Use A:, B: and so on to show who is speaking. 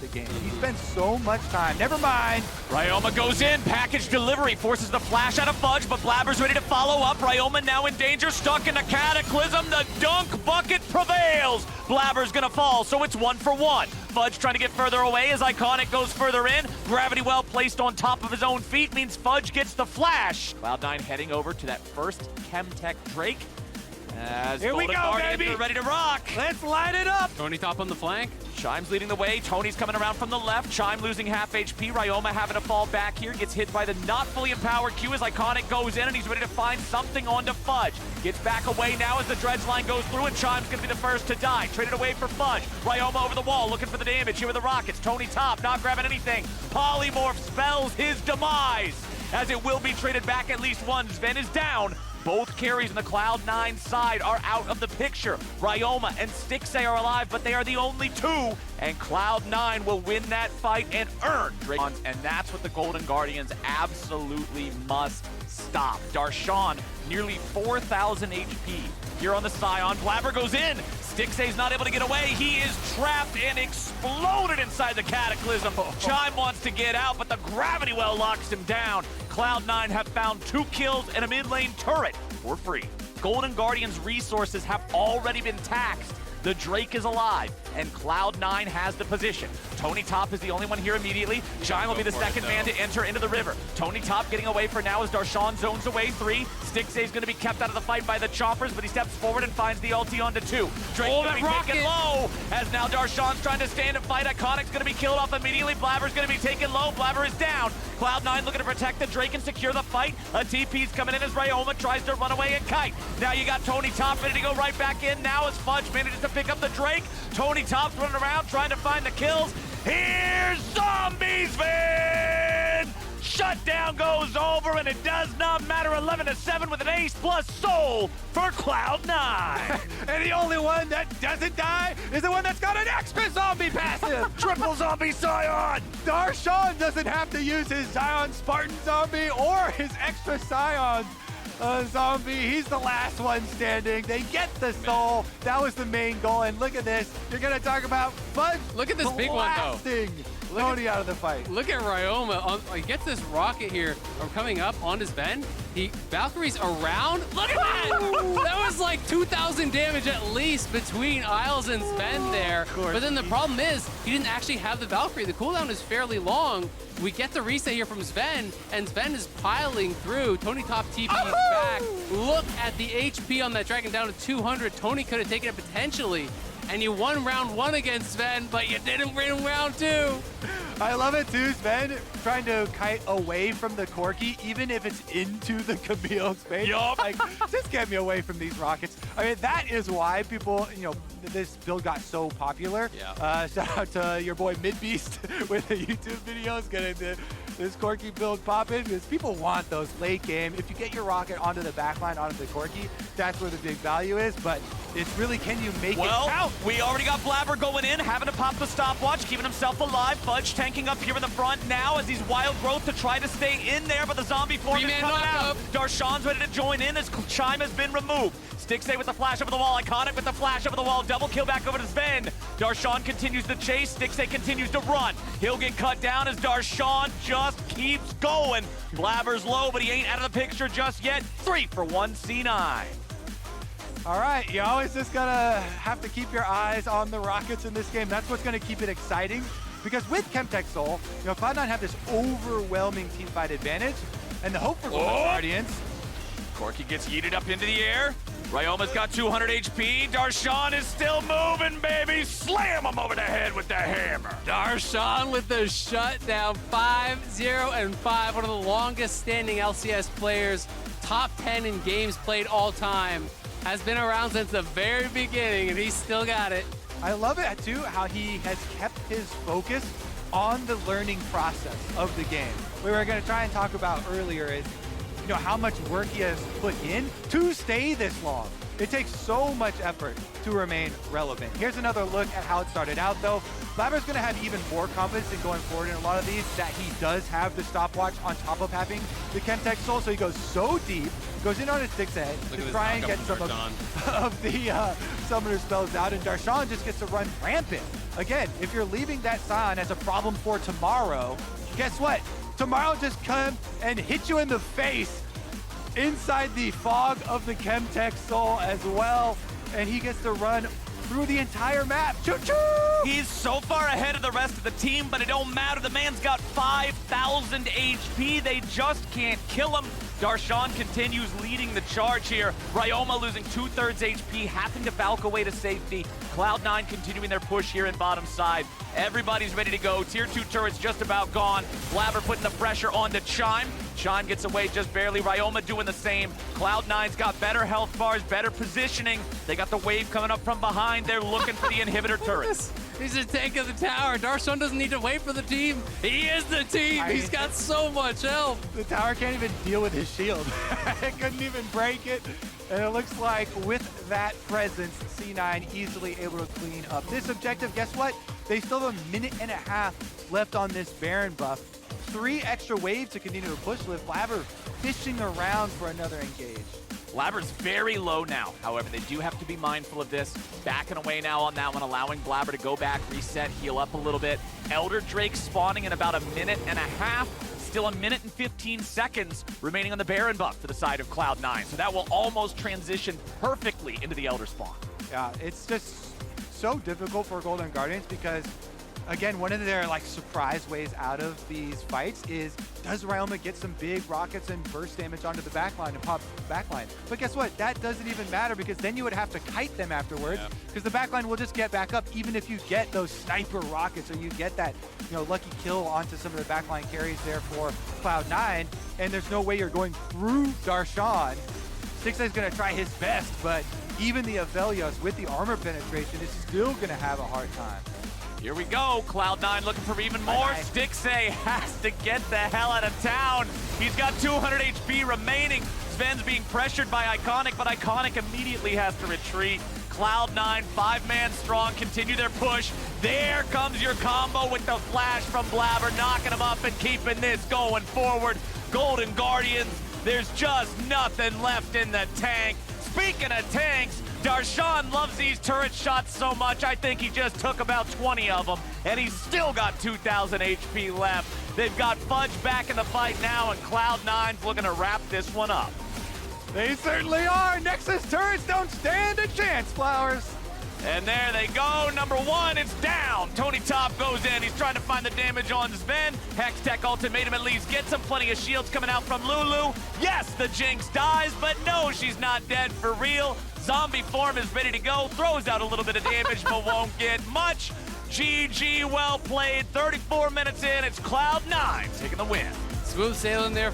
A: the game. He spends so much time. Never mind.
B: Ryoma goes in, package delivery, forces the flash out of Fudge, but Blaber's ready to follow up. Ryoma now in danger, stuck in the Cataclysm. The dunk bucket prevails. Blaber's gonna fall, so it's 1 for 1. Fudge trying to get further away as Iconic goes further in. Gravity well placed on top of his own feet means Fudge gets the flash. Cloud9 heading over to that first Chemtech Drake. As
A: Here we go, baby!
B: Are ready to rock.
A: Let's light it up.
C: Tony top on the flank.
B: Chime's leading the way. Tony's coming around from the left. Chime losing half HP. Ryoma having to fall back here. Gets hit by the not fully empowered Q as Iconic goes in, and he's ready to find something onto Fudge. Gets back away now as the dredge line goes through, and Chime's going to be the first to die. Traded away for Fudge. Ryoma over the wall looking for the damage here with the Rockets. Tony top, not grabbing anything. Polymorph spells his demise as it will be traded back at least once. Sven is down. Both carries on the Cloud9 side are out of the picture. Ryoma and Stixxay are alive, but they are the only two. And Cloud9 will win that fight and earn Drake. And that's what the Golden Guardians absolutely must stop. Darshan, nearly 4,000 HP. Here on the Scion, Blaber goes in. Stixxay's not able to get away. He is trapped and exploded inside the Cataclysm. Chime wants to get out, but the gravity well locks him down. Cloud9 have found 2 kills and a mid lane turret for free. Golden Guardians' resources have already been taxed. The Drake is alive, and Cloud9 has the position. Tony Top is the only one here immediately. Chime will be the second man to enter into the river. Tony Top getting away for now as Darshan zones away 3. Stixxay is going to be kept out of the fight by the choppers, but he steps forward and finds the ulti onto 2. Drake's going to be taken low, as now Darshan's trying to stand and fight. Iconic's going to be killed off immediately. Blaber's going to be taken low. Blaber is down. Cloud9 looking to protect the Drake and secure the fight. A TP's coming in as Ryoma tries to run away and kite. Now you got Tony Top ready to go right back in. Now as Fudge manages to pick up the Drake. Tony Top's running around trying to find the kills. Here's Zombies, man! Shutdown goes over, and it does not matter. 11-7 with an ace plus soul for Cloud9.
A: And the only one that doesn't die is the one that's got an extra zombie passive.
B: Triple zombie Scion.
A: Darshan doesn't have to use his Scion Spartan zombie or his extra Scion zombie. He's the last one standing. They get the soul. That was the main goal. And look at this. You're going to talk about Fudge.
C: Look at this big one, though.
A: Tony out of the fight.
C: Look at Ryoma. He gets this rocket here from coming up on his Sven. Valkyrie's around. Look at that! That was like 2,000 damage at least between Isles and Sven there. But then the problem is, he didn't actually have the Valkyrie. The cooldown is fairly long. We get the reset here from Sven, and Sven is piling through. Tony Top TP's back. Look at the HP on that dragon down to 200. Tony could have taken it potentially. And you won round 1 against Sven, but you didn't win round 2.
A: I love it too, Sven trying to kite away from the Corki, even if it's into the Camille space.
B: Yup.
A: Like, just get me away from these rockets. I mean, that is why people, this build got so popular.
C: Yeah.
A: Shout out to your boy Midbeast with the YouTube videos getting this Corki build popping, because people want those late game. If you get your rocket onto the backline, onto the Corki, that's where the big value is. But it's really, can you make it count?
B: We already got Blaber going in, having to pop the stopwatch, keeping himself alive. Fudge tanking up here in the front now as he's wild growth to try to stay in there, but the zombie form is coming out. Darshan's ready to join in as Chime has been removed. Stixxay with the flash over the wall. Iconic with the flash over the wall. Double kill back over to Sven. Darshan continues to chase. Stixxay continues to run. He'll get cut down as Darshan just keeps going. Blaber's low, but he ain't out of the picture just yet. 3 for 1 C9.
A: All right, you always just gotta have to keep your eyes on the Rockets in this game. That's what's gonna keep it exciting. Because with Chemtech Soul, Cloud9 have this overwhelming teamfight advantage. And the hope for Golden Guardians.
B: Corki gets yeeted up into the air. Ryoma's got 200 HP. Darshan is still moving, baby. Slam him over the head with the hammer.
C: Darshan with the shutdown. 5-0-5. One of the longest standing LCS players. Top 10 in games played all time. Has been around since the very beginning, and he's still got it.
A: I love it, too, how he has kept his focus on the learning process of the game. We were going to try and talk about earlier is, how much work he has put in to stay this long. It takes so much effort to remain relevant. Here's another look at how it started out, though. Blaber's going to have even more confidence in going forward in a lot of these, that he does have the stopwatch on top of having the Chemtech Soul, so he goes so deep, goes in on his Stixxay to try and get some of the summoner spells out, and Darshan just gets to run rampant again, if you're leaving that Scion as a problem for tomorrow, guess what? Tomorrow just come and hit you in the face inside the fog of the Chemtech Soul as well. And he gets to run through the entire map. Choo-choo!
B: He's so far ahead of the rest of the team, but it don't matter. The man's got 5,000 HP. They just can't kill him. Darshan continues leading the charge here. Ryoma losing 2/3 HP, having to Valk away to safety. Cloud9 continuing their push here in bottom side. Everybody's ready to go. Tier 2 turret's just about gone. Blaber putting the pressure onto Chime. Chime gets away just barely. Ryoma doing the same. Cloud9's got better health bars, better positioning. They got the wave coming up from behind. They're looking for the inhibitor turrets.
C: He's a tank of the tower. Darshan doesn't need to wait for the team. He is the team. He's got so much health.
A: The tower can't even deal with his shield. It couldn't even break it. And it looks like with that presence, C9 easily able to clean up this objective. Guess what? They still have a minute and a half left on this Baron buff. 3 extra waves to continue to push with Blaber fishing around for another engage.
B: Blaber's very low now. However, they do have to be mindful of this. Backing away now on that one, allowing Blaber to go back, reset, heal up a little bit. Elder Drake spawning in about a minute and a half. Still a minute and 15 seconds remaining on the Baron buff for the side of Cloud9. So that will almost transition perfectly into the Elder spawn.
A: Yeah, it's just so difficult for Golden Guardians because, again, one of their surprise ways out of these fights is, does Ryoma get some big rockets and burst damage onto the backline and pop backline? But guess what? That doesn't even matter because then you would have to kite them afterwards because the backline will just get back up even if you get those sniper rockets or you get that lucky kill onto some of the backline carries there for Cloud9, and there's no way you're going through Darshan. Six's going to try his best, but even the Avelios with the armor penetration is still going to have a hard time.
B: Here we go. Cloud9 looking for even more. Stixay has to get the hell out of town. He's got 200 HP remaining. Sven's being pressured by Iconic, but Iconic immediately has to retreat. Cloud9, 5-man strong, continue their push. There comes your combo with the flash from Blaber, knocking him up and keeping this going forward. Golden Guardians, there's just nothing left in the tank. Speaking of tanks, Darshan loves these turret shots so much, I think he just took about 20 of them, and he's still got 2,000 HP left. They've got Fudge back in the fight now, and Cloud9's looking to wrap this one up.
A: They certainly are. Nexus turrets don't stand a chance, Flowers.
B: And there they go. Number 1, it's down. Tony Top goes in. He's trying to find the damage on Sven. Hextech Ultimatum at least gets him. Plenty of shields coming out from Lulu. Yes, the Jinx dies, but no, she's not dead for real. Zombie form is ready to go. Throws out a little bit of damage, but won't get much. GG, well played. 34 minutes in. It's Cloud9 taking the win.
C: Smooth sailing there.